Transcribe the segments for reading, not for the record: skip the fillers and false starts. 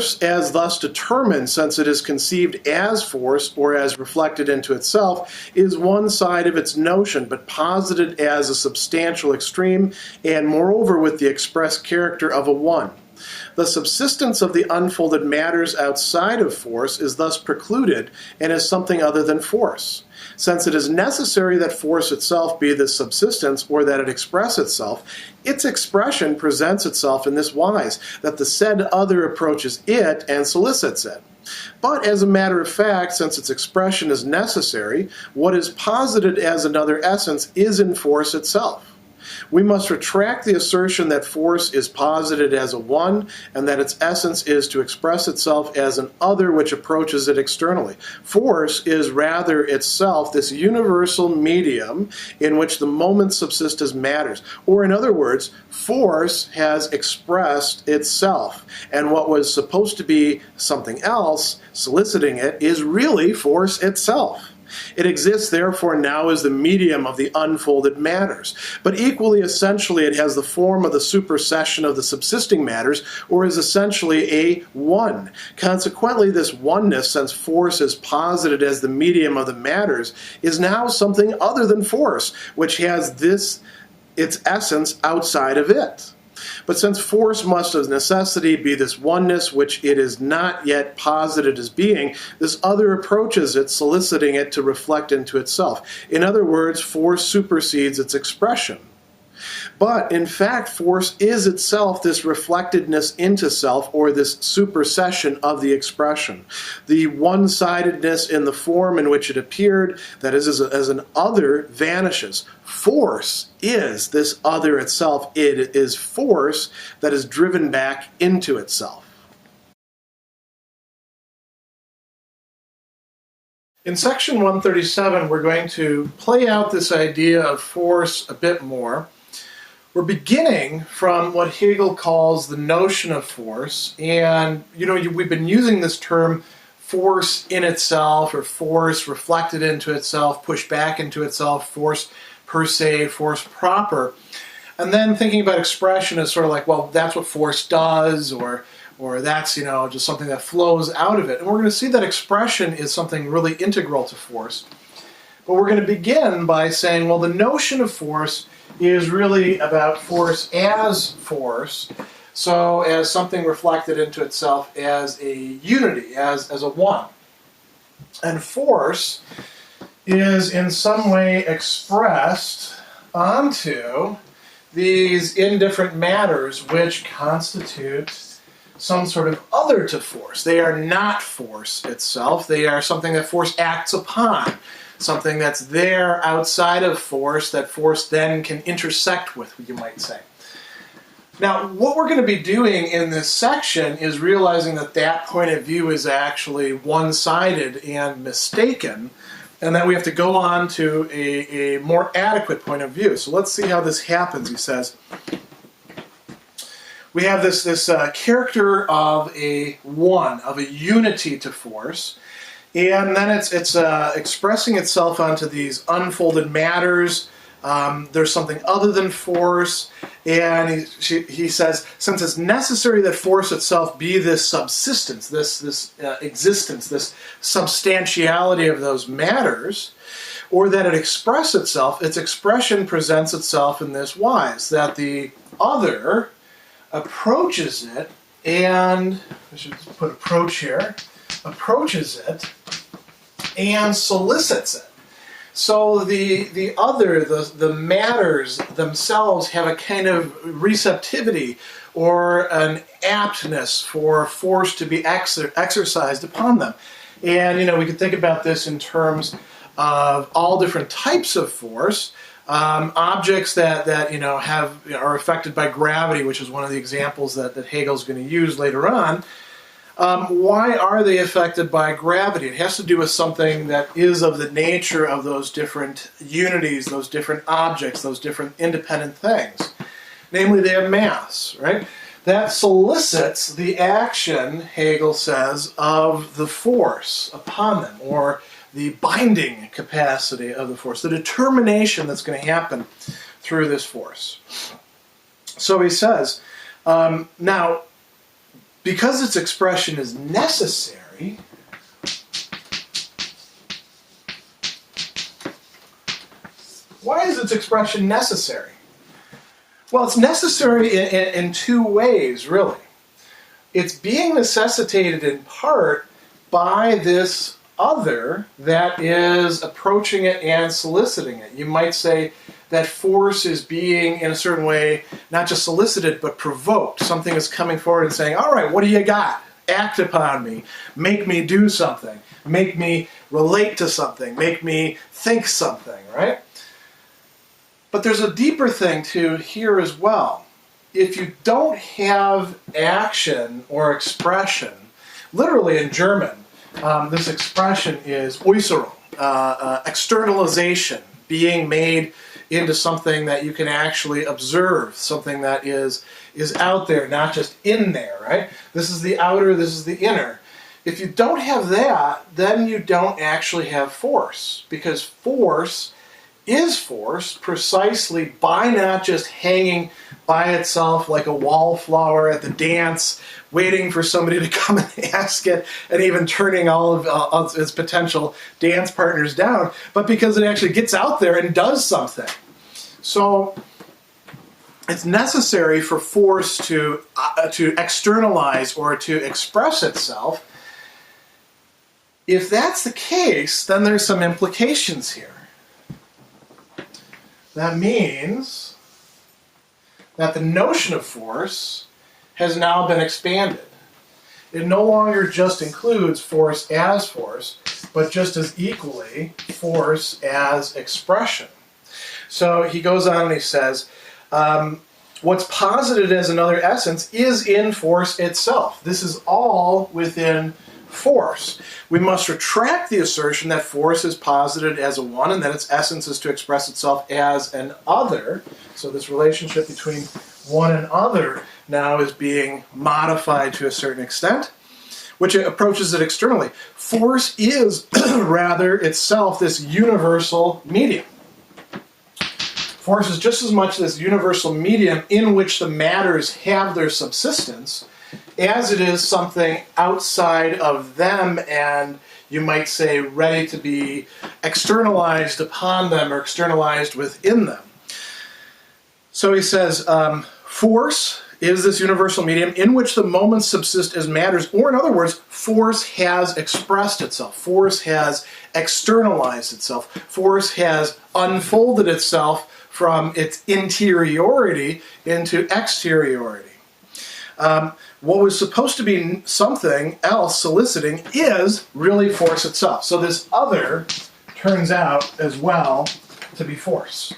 Force, as thus determined, since it is conceived as force or as reflected into itself, is one side of its notion, but posited as a substantial extreme, and moreover with the express character of a one. The subsistence of the unfolded matters outside of force is thus precluded and is something other than force. Since it is necessary that force itself be this subsistence, or that it express itself, its expression presents itself in this wise, that the said other approaches it and solicits it. But as a matter of fact, since its expression is necessary, what is posited as another essence is in force itself. We must retract the assertion that force is posited as a one, and that its essence is to express itself as an other which approaches it externally. Force is rather itself this universal medium in which the moments subsist as matters. Or in other words, force has expressed itself, and what was supposed to be something else, soliciting it, is really force itself. It exists, therefore, now as the medium of the unfolded matters. But equally essentially, it has the form of the supersession of the subsisting matters, or is essentially a one. Consequently, this oneness, since force is posited as the medium of the matters, is now something other than force, which has its essence outside of it. But since force must of necessity be this oneness which it is not yet posited as being, this other approaches it, soliciting it to reflect into itself. In other words, force supersedes its expression. But in fact, force is itself this reflectedness into self, or this supersession of the expression. The one-sidedness in the form in which it appeared, that is, as an other, vanishes. Force is this other itself. It is force that is driven back into itself. In section 137, we're going to play out this idea of force a bit more. We're beginning from what Hegel calls the notion of force, and we've been using this term force in itself, or force reflected into itself, pushed back into itself, force per se, force proper, and then thinking about expression as sort of like, well, that's what force does, or that's just something that flows out of it. And we're going to see that expression is something really integral to force. But we're going to begin by saying, well, the notion of force is really about force as force, so as something reflected into itself as a unity, as a one. And force is in some way expressed onto these indifferent matters which constitute some sort of other to force. They are not force itself. They are something that force acts upon. Something that's there outside of force that force then can intersect with, you might say. Now, what we're going to be doing in this section is realizing that that point of view is actually one-sided and mistaken, and that we have to go on to a more adequate point of view. So let's see how this happens, he says. We have this character of a one, of a unity to force, and then it's expressing itself onto these unfolded matters. There's something other than force, and he says, since it's necessary that force itself be this subsistence, this existence, this substantiality of those matters, or that it express itself, its expression presents itself in this wise, that the other approaches it, and I should put approach here, approaches it and solicits it. So the other, the matters themselves have a kind of receptivity or an aptness for force to be exercised upon them. And we can think about this in terms of all different types of force. Objects that are affected by gravity, which is one of the examples that Hegel's going to use later on. Why are they affected by gravity? It has to do with something that is of the nature of those different unities, those different objects, those different independent things. Namely, they have mass, right? That solicits the action, Hegel says, of the force upon them, or the binding capacity of the force, the determination that's going to happen through this force. So he says, now, because its expression is necessary, why is its expression necessary? Well, it's necessary in two ways, really. It's being necessitated in part by this other that is approaching it and soliciting it. You might say that force is being, in a certain way, not just solicited, but provoked. Something is coming forward and saying, all right, what do you got? Act upon me. Make me do something. Make me relate to something. Make me think something, right? But there's a deeper thing to here as well. If you don't have action or expression, literally in German, this expression is Äußerung, externalization, being made into something that you can actually observe, something that is out there, not just in there, right? This is the outer, this is the inner. If you don't have that, then you don't actually have force, because force is force precisely by not just hanging by itself like a wallflower at the dance, waiting for somebody to come and ask it, and even turning all of its potential dance partners down, but because it actually gets out there and does something. So it's necessary for force to externalize or to express itself. If that's the case, then there's some implications here. That means that the notion of force has now been expanded. It no longer just includes force as force, but just as equally force as expression. So he goes on and he says, what's posited as another essence is in force itself. This is all within force. We must retract the assertion that force is posited as a one and that its essence is to express itself as an other. So this relationship between one and other now is being modified to a certain extent, which approaches it externally. Force is rather itself this universal medium. Force is just as much this universal medium in which the matters have their subsistence as it is something outside of them and, you might say, ready to be externalized upon them or externalized within them. So he says, force is this universal medium in which the moments subsist as matters, or in other words, force has expressed itself. Force has externalized itself. Force has unfolded itself from its interiority into exteriority. What was supposed to be something else, soliciting, is really force itself. So this other turns out as well to be force.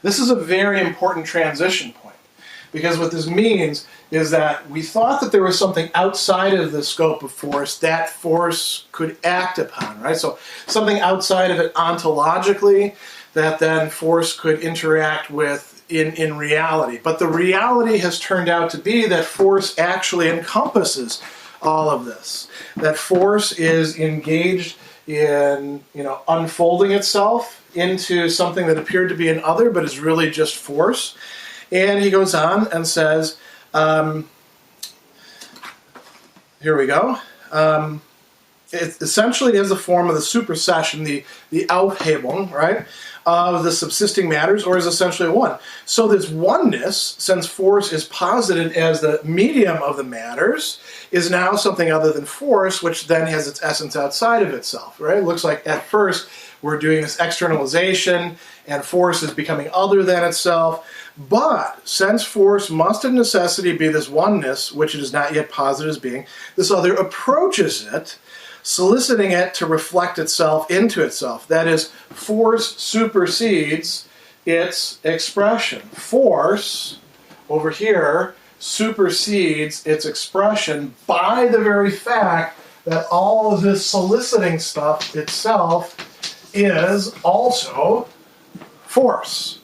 This is a very important transition point, because what this means is that we thought that there was something outside of the scope of force that force could act upon, right? So something outside of it ontologically that then force could interact with in reality. But the reality has turned out to be that force actually encompasses all of this. That force is engaged in, unfolding itself into something that appeared to be an other, but is really just force. And he goes on and says, here we go. It essentially is a form of the supersession, the Aufhebung, right, of the subsisting matters, or is essentially one. So this oneness, since force is posited as the medium of the matters, is now something other than force, which then has its essence outside of itself, right? It looks like at first we're doing this externalization, and force is becoming other than itself. But since force must of necessity be this oneness, which it is not yet posited as being, this other approaches it, soliciting it to reflect itself into itself. That is, force supersedes its expression. Force, over here, supersedes its expression by the very fact that all of this soliciting stuff itself is also force.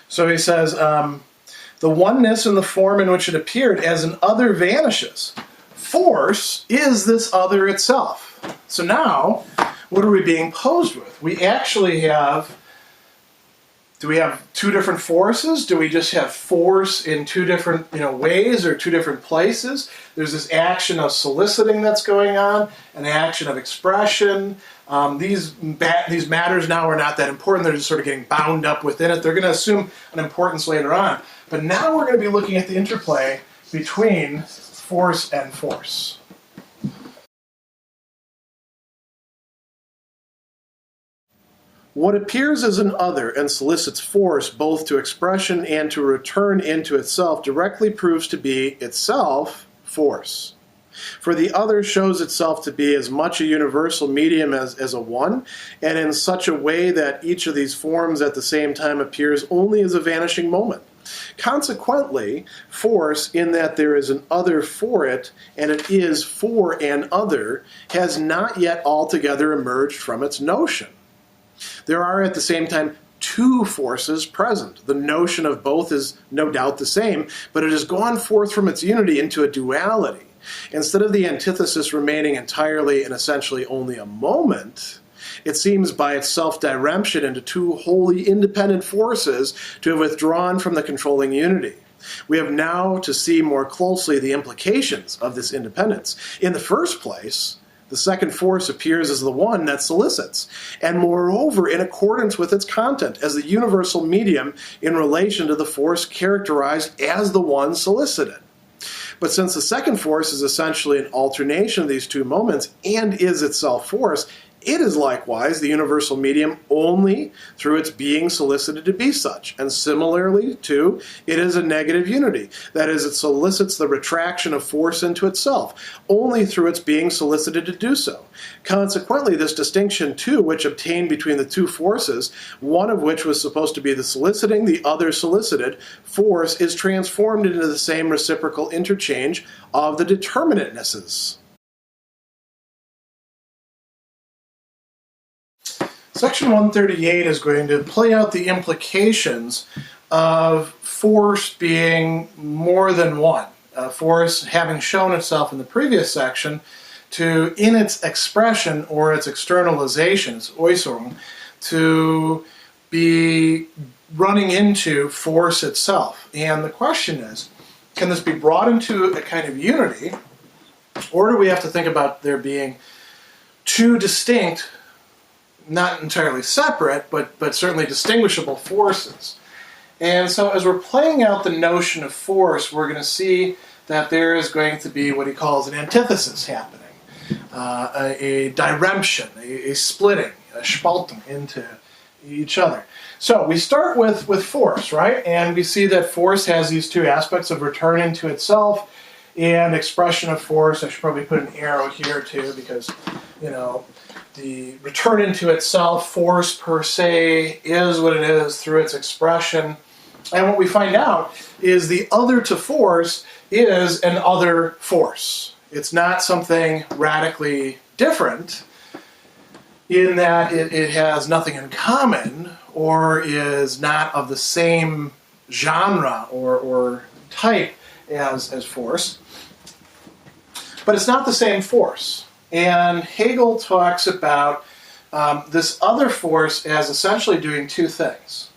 So he says, the oneness in the form in which it appeared as an other vanishes. Force is this other itself. So now, what are we being posed with? We actually have Do we have two different forces? Do we just have force in two different ways or two different places? There's this action of soliciting that's going on, an action of expression. These matters now are not that important. They're just sort of getting bound up within it. They're going to assume an importance later on. But now we're going to be looking at the interplay between force and force. What appears as an other and solicits force both to expression and to return into itself directly proves to be itself force. For the other shows itself to be as much a universal medium as a one, and in such a way that each of these forms at the same time appears only as a vanishing moment. Consequently, force, in that there is an other for it, and it is for an other, has not yet altogether emerged from its notion. There are at the same time two forces present. The notion of both is no doubt the same, but it has gone forth from its unity into a duality. Instead of the antithesis remaining entirely and essentially only a moment, it seems by its self-diremption into two wholly independent forces to have withdrawn from the controlling unity. We have now to see more closely the implications of this independence. In the first place, the second force appears as the one that solicits, and moreover in accordance with its content, as the universal medium in relation to the force characterized as the one solicited. But since the second force is essentially an alternation of these two moments and is itself force, it is likewise the universal medium only through its being solicited to be such. And similarly, too, it is a negative unity. That is, it solicits the retraction of force into itself, only through its being solicited to do so. Consequently, this distinction, too, which obtained between the two forces, one of which was supposed to be the soliciting, the other solicited, force is transformed into the same reciprocal interchange of the determinatenesses. Section 138 is going to play out the implications of force being more than one. Force having shown itself in the previous section to, in its expression or its externalization, its Äußerung, to be running into force itself. And the question is, can this be brought into a kind of unity, or do we have to think about there being two distinct, not entirely separate, but certainly distinguishable forces? And so as we're playing out the notion of force, we're going to see that there is going to be what he calls an antithesis happening, a diremption, a splitting, a spaltung into each other. So we start with force, right? And we see that force has these two aspects of return into itself and expression of force. I should probably put an arrow here too, because, the return into itself, force per se, is what it is through its expression. And what we find out is the other to force is an other force. It's not something radically different in that it has nothing in common or is not of the same genre or type as force. But it's not the same force. And Hegel talks about this other force as essentially doing two things.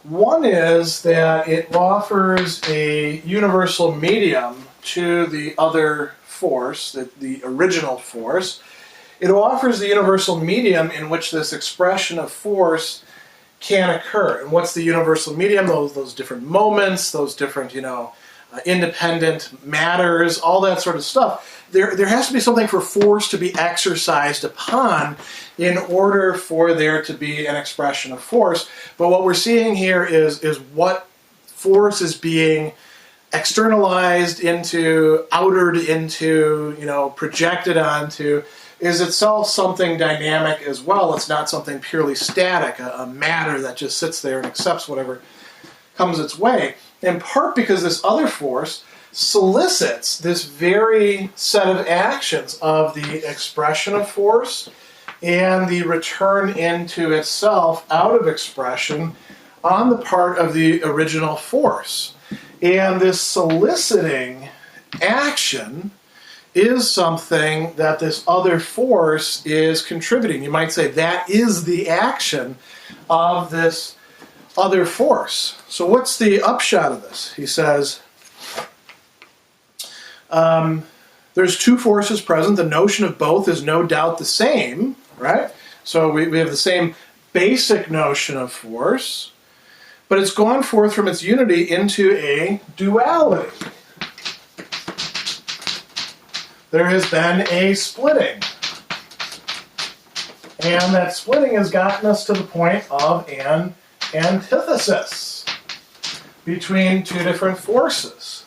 One is that it offers a universal medium to the other force, the original force. It offers the universal medium in which this expression of force can occur. And what's the universal medium? Those different moments, those different, independent matters, all that sort of stuff. There has to be something for force to be exercised upon in order for there to be an expression of force. But what we're seeing here is what force is being externalized into, outered into, projected onto, is itself something dynamic as well. It's not something purely static, a matter that just sits there and accepts whatever comes its way. In part because this other force solicits this very set of actions of the expression of force and the return into itself out of expression on the part of the original force. And this soliciting action is something that this other force is contributing. You might say that is the action of this other force. So what's the upshot of this? He says, there's two forces present. The notion of both is no doubt the same, right? So we have the same basic notion of force, but it's gone forth from its unity into a duality. There has been a splitting. And that splitting has gotten us to the point of an antithesis between two different forces.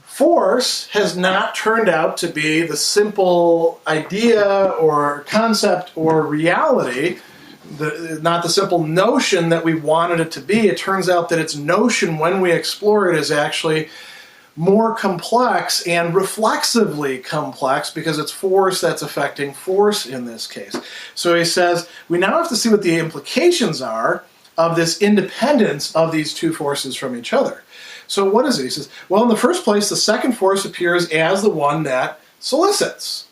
Force has not turned out to be the simple idea or concept or reality, not the simple notion that we wanted it to be. It turns out that its notion, when we explore it, is actually more complex and reflexively complex because it's force that's affecting force in this case. So he says, we now have to see what the implications are of this independence of these two forces from each other. So what is it? He says, well, in the first place, the second force appears as the one that solicits,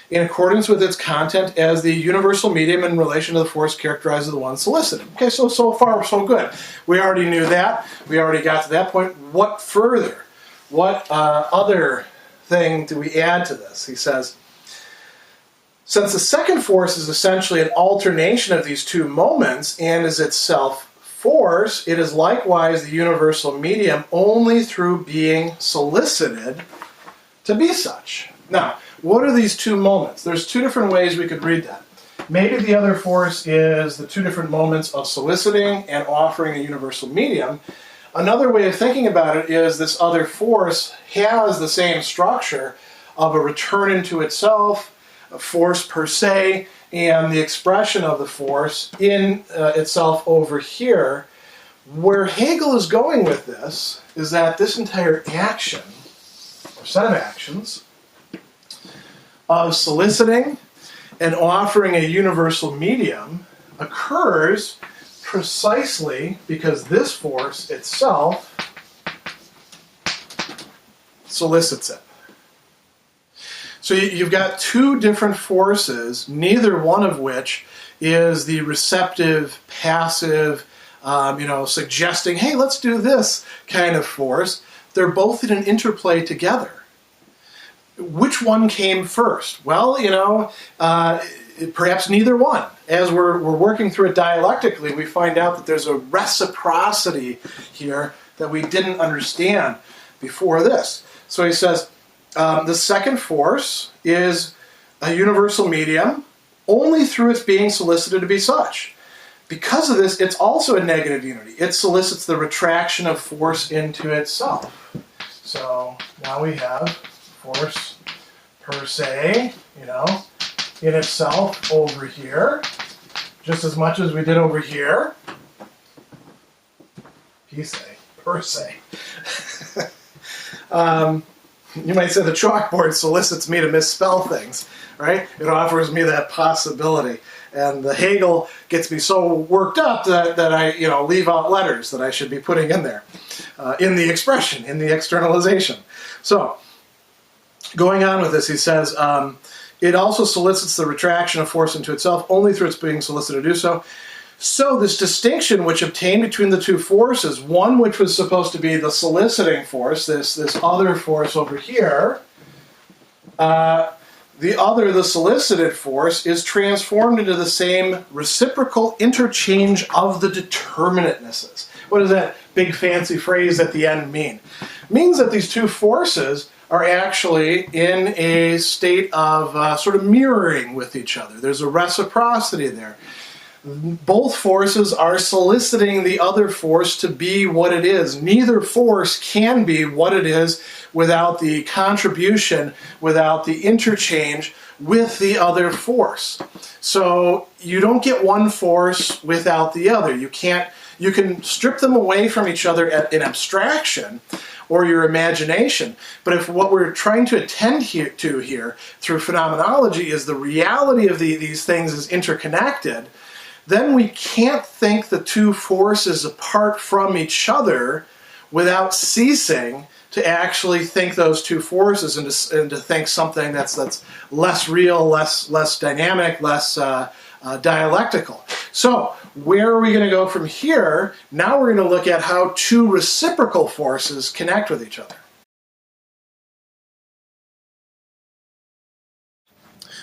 in accordance with its content as the universal medium in relation to the force characterized as the one solicited. Okay, so far, so good. We already knew that. We already got to that point. What further? What other thing do we add to this? He says, since the second force is essentially an alternation of these two moments and is itself force, it is likewise the universal medium only through being solicited to be such. Now, what are these two moments? There's two different ways we could read that. Maybe the other force is the two different moments of soliciting and offering a universal medium. Another way of thinking about it is this other force has the same structure of a return into itself, a force per se, and the expression of the force in itself over here. Where Hegel is going with this is that this entire action, or set of actions, of soliciting and offering a universal medium occurs precisely because this force itself solicits it. So you've got two different forces, neither one of which is the receptive, passive, suggesting, hey, let's do this kind of force. They're both in an interplay together. Which one came first? Well, perhaps neither one. As we're working through it dialectically, we find out that there's a reciprocity here that we didn't understand before this. So he says, the second force is a universal medium only through its being solicited to be such. Because of this, it's also a negative unity. It solicits the retraction of force into itself. So now we have force per se, in itself over here, just as much as we did over here. Per se. You might say the chalkboard solicits me to misspell things, right? It offers me that possibility. And the Hegel gets me so worked up that I leave out letters that I should be putting in there, in the expression, in the externalization. So, going on with this, he says, it also solicits the retraction of force into itself only through its being solicited to do so. So this distinction which obtained between the two forces, one which was supposed to be the soliciting force, this other force over here, the other, the solicited force, is transformed into the same reciprocal interchange of the determinatenesses. What does that big fancy phrase at the end mean? It means that these two forces are actually in a state of sort of mirroring with each other. There's a reciprocity there. Both forces are soliciting the other force to be what it is. Neither force can be what it is without the contribution, without the interchange with the other force. So you don't get one force without the other. You can strip them away from each other in abstraction or your imagination. But if what we're trying to attend to here through phenomenology is the reality of these things is interconnected, then we can't think the two forces apart from each other without ceasing to actually think those two forces and to think something that's less real, less dynamic, less dialectical. So where are we going to go from here? Now we're going to look at how two reciprocal forces connect with each other.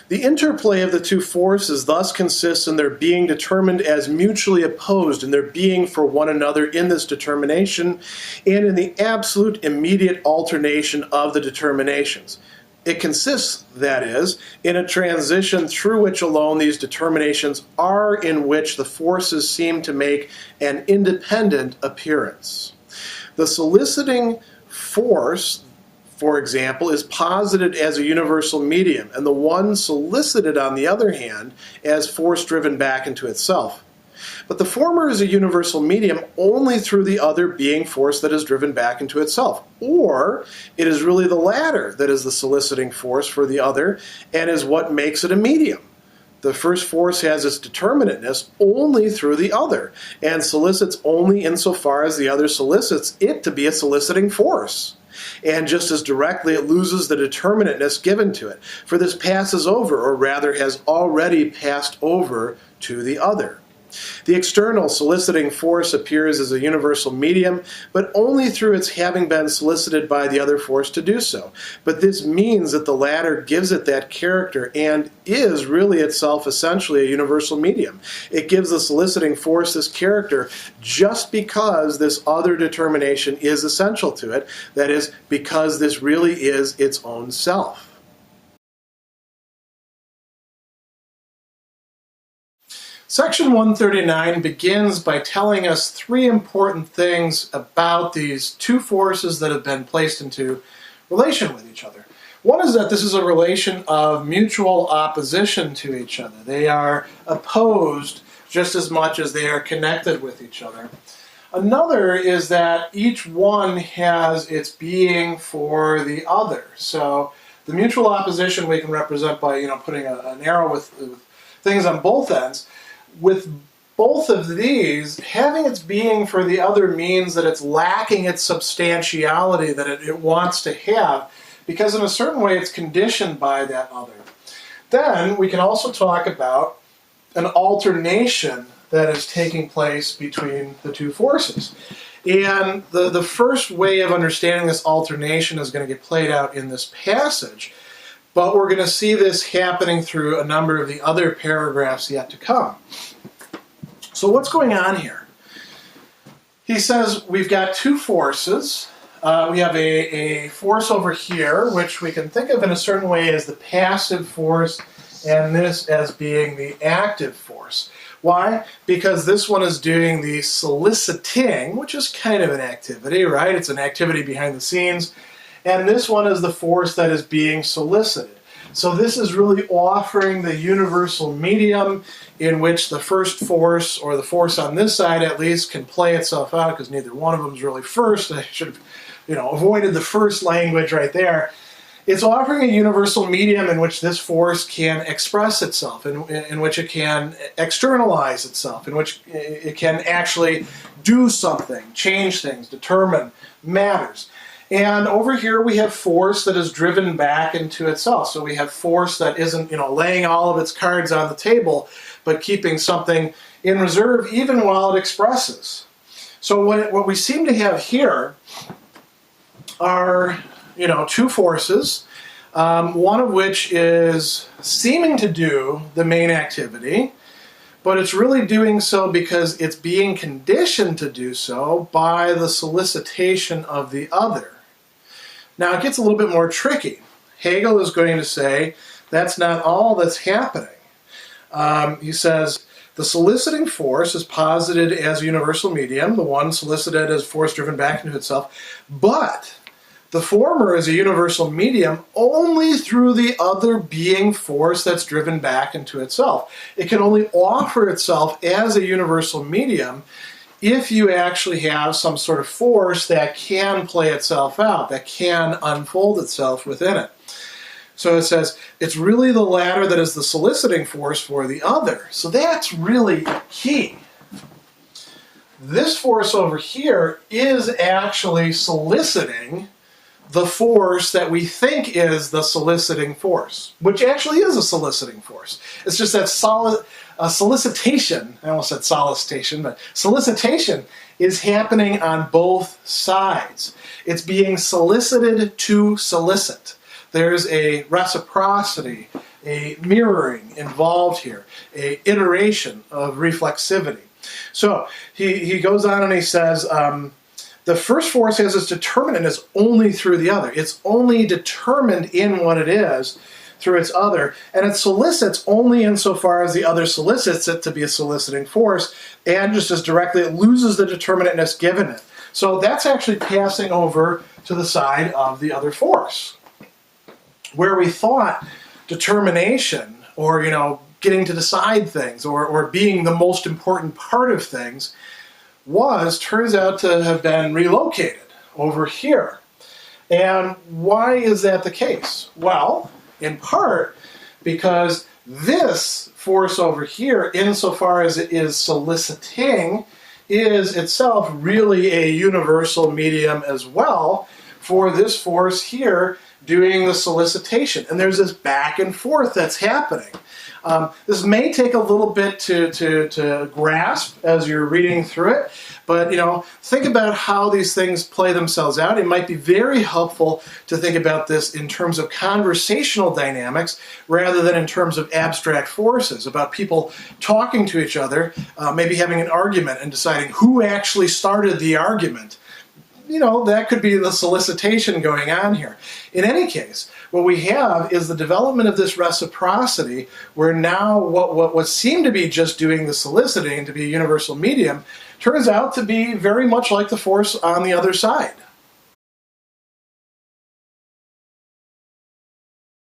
The interplay of the two forces thus consists in their being determined as mutually opposed, in their being for one another in this determination, and in the absolute immediate alternation of the determinations. It consists, that is, in a transition through which alone these determinations are, in which the forces seem to make an independent appearance. The soliciting force, for example, is posited as a universal medium, and the one solicited, on the other hand, as force driven back into itself. But the former is a universal medium only through the other being force that is driven back into itself. Or it is really the latter that is the soliciting force for the other and is what makes it a medium. The first force has its determinateness only through the other and solicits only insofar as the other solicits it to be a soliciting force. And just as directly it loses the determinateness given to it, for this passes over, or rather has already passed over, to the other. The external soliciting force appears as a universal medium, but only through its having been solicited by the other force to do so. But this means that the latter gives it that character and is really itself essentially a universal medium. It gives the soliciting force this character just because this other determination is essential to it, that is, because this really is its own self. Section 139 begins by telling us three important things about these two forces that have been placed into relation with each other. One is that this is a relation of mutual opposition to each other. They are opposed just as much as they are connected with each other. Another is that each one has its being for the other. So the mutual opposition we can represent by putting an arrow with things on both ends. With both of these, having its being for the other means that it's lacking its substantiality that it wants to have, because in a certain way it's conditioned by that other. Then we can also talk about an alternation that is taking place between the two forces. And the first way of understanding this alternation is going to get played out in this passage, but we're going to see this happening through a number of the other paragraphs yet to come. So what's going on here? He says we've got two forces. We have a force over here, which we can think of in a certain way as the passive force, and this as being the active force. Why? Because this one is doing the soliciting, which is kind of an activity, right? It's an activity behind the scenes. And this one is the force that is being solicited. So this is really offering the universal medium in which the first force, or the force on this side at least, can play itself out, because neither one of them is really first. I should have avoided the first language right there. It's offering a universal medium in which this force can express itself, in which it can externalize itself, in which it can actually do something, change things, determine matters. And over here we have force that is driven back into itself. So we have force that isn't, laying all of its cards on the table, but keeping something in reserve even while it expresses. So what we seem to have here are, two forces, one of which is seeming to do the main activity, but it's really doing so because it's being conditioned to do so by the solicitation of the other. Now it gets a little bit more tricky. Hegel is going to say that's not all that's happening. He says the soliciting force is posited as a universal medium, the one solicited as force driven back into itself, but the former is a universal medium only through the other being force that's driven back into itself. It can only offer itself as a universal medium if you actually have some sort of force that can play itself out, that can unfold itself within it. So it says it's really the latter that is the soliciting force for the other. So that's really key. This force over here is actually soliciting the force that we think is the soliciting force, which actually is a soliciting force. It's just that solicitation, I almost said solicitation, but solicitation is happening on both sides. It's being solicited to solicit. There's a reciprocity, a mirroring involved here, a iteration of reflexivity. So he goes on and he says, the first force has its determinant is only through the other. It's only determined in what it is through its other, and it solicits only insofar as the other solicits it to be a soliciting force, and just as directly it loses the determinantness given it. So that's actually passing over to the side of the other force. Where we thought determination, or getting to decide things, or being the most important part of things, turns out to have been relocated over here. And why is that the case? Well, in part because this force over here, insofar as it is soliciting, is itself really a universal medium as well for this force here doing the solicitation. And there's this back and forth that's happening. This may take a little bit to grasp as you're reading through it, but think about how these things play themselves out. It might be very helpful to think about this in terms of conversational dynamics rather than in terms of abstract forces, about people talking to each other, maybe having an argument and deciding who actually started the argument. That could be the solicitation going on here. In any case, what we have is the development of this reciprocity, where now what seemed to be just doing the soliciting to be a universal medium turns out to be very much like the force on the other side.